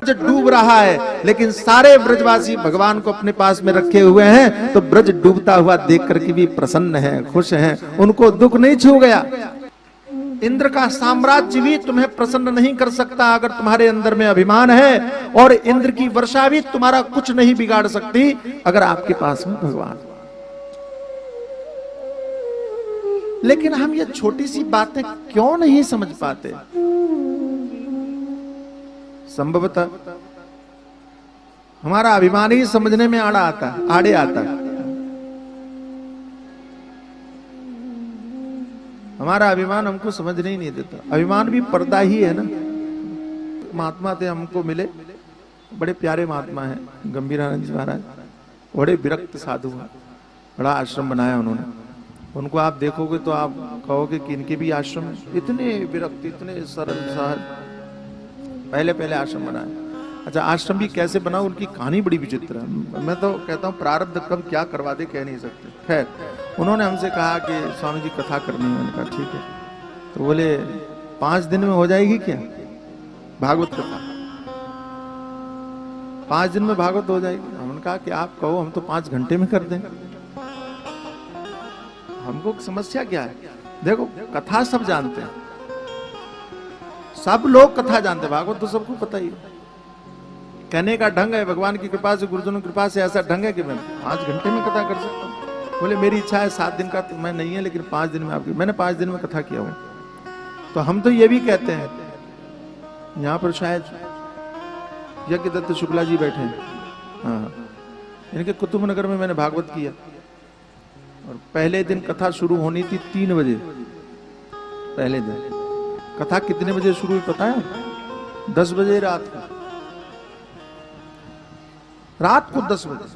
ब्रज डूब रहा है, लेकिन सारे ब्रजवासी भगवान को अपने पास में रखे हुए हैं, तो ब्रज डूबता हुआ देख करके भी प्रसन्न है, खुश हैं, उनको दुख नहीं छू गया। इंद्र का साम्राज्य भी तुम्हें प्रसन्न नहीं कर सकता अगर तुम्हारे अंदर में अभिमान है, और इंद्र की वर्षा भी तुम्हारा कुछ नहीं बिगाड़ सकती अगर आपके पास में भगवान। लेकिन हम ये छोटी सी बातें क्यों नहीं समझ पाते? संभवतः हमारा अभिमान ही समझने में आड़े आता। हमारा अभिमान हमको समझने ही नहीं देता। अभिमान भी पर्दा ही है ना। महात्मा थे हमको मिले, बड़े प्यारे महात्मा हैं, गंभीरानंद जी महाराज, बड़े विरक्त साधु हैं, बड़ा आश्रम बनाया उन्होंने। उनको आप देखोगे तो आप कहोगे कि इनके भी आश्रम इतने विरक्त, इतने सरल सहज, पहले आश्रम बनाए। अच्छा, आश्रम भी कैसे बना, उनकी कहानी बड़ी विचित्र है। मैं तो कहता हूँ प्रारब्ध कब क्या करवा दे कह नहीं सकते। खैर, उन्होंने हमसे कहा कि स्वामी जी कथा करनी है। मैंने कहा ठीक है। तो बोले 5 दिन में हो जाएगी क्या भागवत कथा? 5 दिन में भागवत हो जाएगी? हमने कहा कि आप कहो, हम तो 5 घंटे में कर दें। हमको समस्या क्या है? देखो, कथा सब जानते हैं, सब लोग कथा जानते हैं, भागवत तो सबको पता ही है। कहने का ढंग है, भगवान की कृपा से, गुरुजनों की कृपा से ऐसा ढंग है कि मैं 5 घंटे में कथा कर सकता हूँ। बोले मेरी इच्छा है 7 दिन का, तो मैं नहीं है, लेकिन 5 दिन में आपकी। मैंने 5 दिन में कथा किया हूँ। तो हम तो ये भी कहते हैं, यहाँ पर शायद यज्ञदत्त शुक्ला जी बैठे हैं, हाँ, इनके कुतुबनगर में मैंने भागवत किया, और पहले दिन कथा शुरू होनी थी 3 बजे। पहले दिन कथा कितने बजे शुरू हुई पता है? 10 बजे रात को 10 बजे।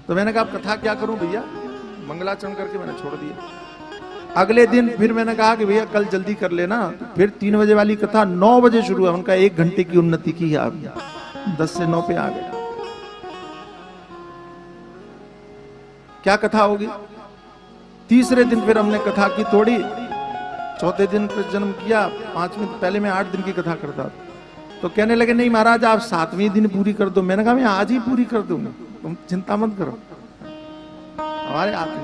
तो मैंने कहा अब कथा क्या करूं भैया, मंगलाचरण करके मैंने छोड़ दिया। अगले दिन फिर मैंने कहा कि भैया कल जल्दी कर लेना। फिर 3 बजे वाली कथा 9 बजे शुरू है। उनका 1 घंटे की उन्नति की है, आप 10 से 9 पे आ गए। क्या कथा होगी? तीसरे दिन फिर हमने कथा की थोड़ी, चौथे दिन कृष्ण जन्म किया, 5वें पहले मैं 8 दिन की कथा करता था। तो कहने लगे नहीं महाराज आप 7वें दिन पूरी कर दो। मैंने कहा मैं आज ही पूरी कर दूंगा, तुम चिंता मत करो। हमारे आत्मा,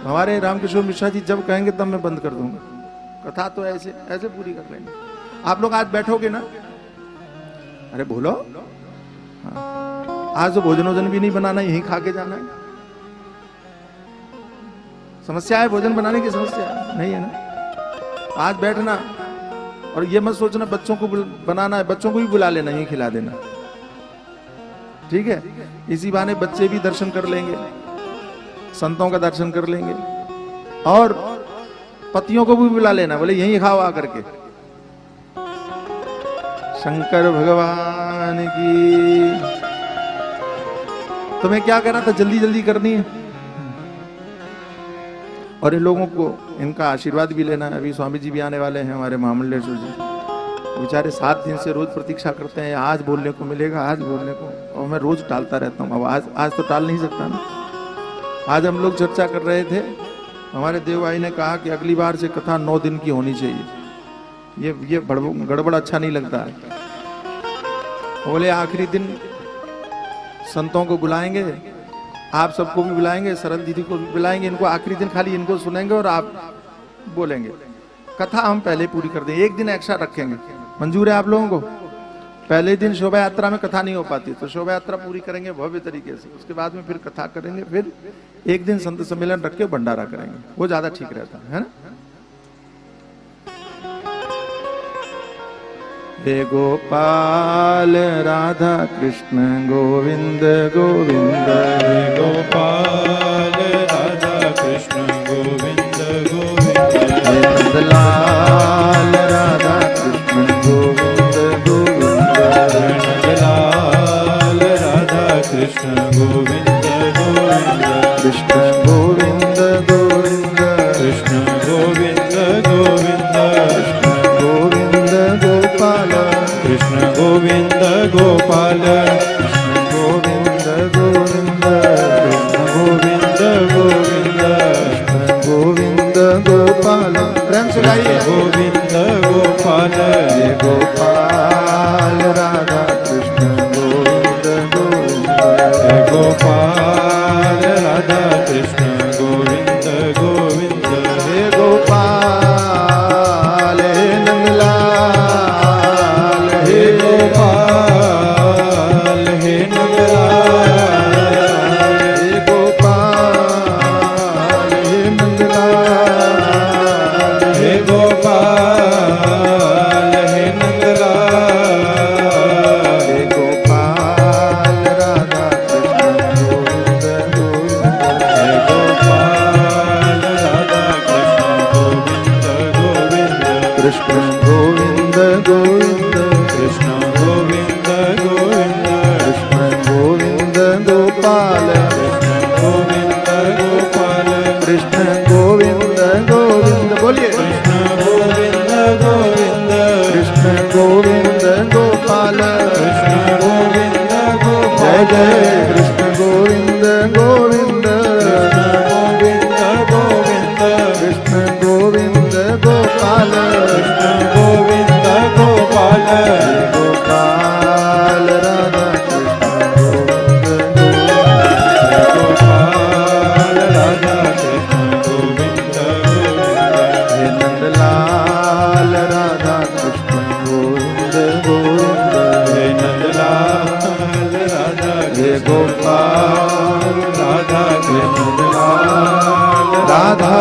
हमारे रामकिशोर मिश्रा जी जब कहेंगे तब मैं बंद कर दूंगा कथा, तो ऐसे पूरी कर लेंगे। आप लोग आज बैठोगे ना, अरे बोलो, हाँ, आज तो भोजन वोजन भी नहीं बनाना, यहीं खा के जाना है। समस्या है भोजन बनाने की? समस्या नहीं है ना। आज बैठना, और ये मत सोचना बच्चों को बनाना है, बच्चों को भी बुला लेना, यहीं खिला देना, ठीक है? इसी बहाने बच्चे भी दर्शन कर लेंगे, संतों का दर्शन कर लेंगे, और पतियों को भी बुला लेना, बोले यहीं खाओ आकर के। शंकर भगवान की। तुम्हें क्या करना था? जल्दी जल्दी करनी है, और इन लोगों को इनका आशीर्वाद भी लेना है। अभी स्वामी जी भी आने वाले हैं, हमारे महामंडलेश्वर जी, बेचारे 7 दिन से रोज प्रतीक्षा करते हैं, आज बोलने को मिलेगा, आज बोलने को, और मैं रोज टालता रहता हूँ। अब आज तो टाल नहीं सकता ना। आज हम लोग चर्चा कर रहे थे, हमारे देव भाई ने कहा कि अगली बार से कथा 9 दिन की होनी चाहिए। ये गड़बड़ अच्छा नहीं लगता है। बोले आखिरी दिन संतों को बुलाएंगे, आप सबको भी बुलाएंगे, सरल दीदी को भी बुलाएंगे, इनको आखिरी दिन खाली इनको सुनेंगे और आप बोलेंगे। कथा हम पहले पूरी कर देंगे, 1 दिन एक्स्ट्रा रखेंगे। मंजूर है आप लोगों को? पहले दिन शोभा यात्रा में कथा नहीं हो पाती, तो शोभा यात्रा पूरी करेंगे भव्य तरीके से, उसके बाद में फिर कथा करेंगे, फिर 1 दिन संत सम्मेलन रख के भंडारा करेंगे, वो ज्यादा ठीक रहता है ना। हे गोपाल राधा कृष्ण गोविंद गोविंद, हे गोपाल राधा कृष्ण गोविंद गोविंद, हे नंदलाल राधा कृष्ण गोविंद गोविंद, हे नंदलाल राधा कृष्ण गोविंद गोविंद, कृष्ण गोविंद गोविंद, कृष्ण गोविंद गोविंद, कृष्ण गोविंद गोपाल, कृष्ण गोविंद गोपाल, कृष्ण गोविंद गोविंद, कृष्ण गोविंद गोविंद, कृष्ण गोविंद गोपाल। प्रेम से गाइए, गोविंद गोपाल, हे गोपाल गोविंद गोपाल कृष्ण गोविंद गोविंद बोलिए कृष्ण गोविंद गोविंद कृष्ण गोविंद गोपाल कृष्ण गोविंद गोपाल जय जय कृष्ण गोविंद गोविंद कृष्ण गोविंद गोविंद कृष्ण गोविंद गोपाल कृष्ण गोविंद गोपाल गोपाल राधा कृष्ण गोविंद गोपाल राधा कृष्ण गोविंद गोविंद हे नंदलाल राधा कृष्ण गोविंद गोविंद हे नंदलाल राधा हे गोपाल राधा कृष्ण राधा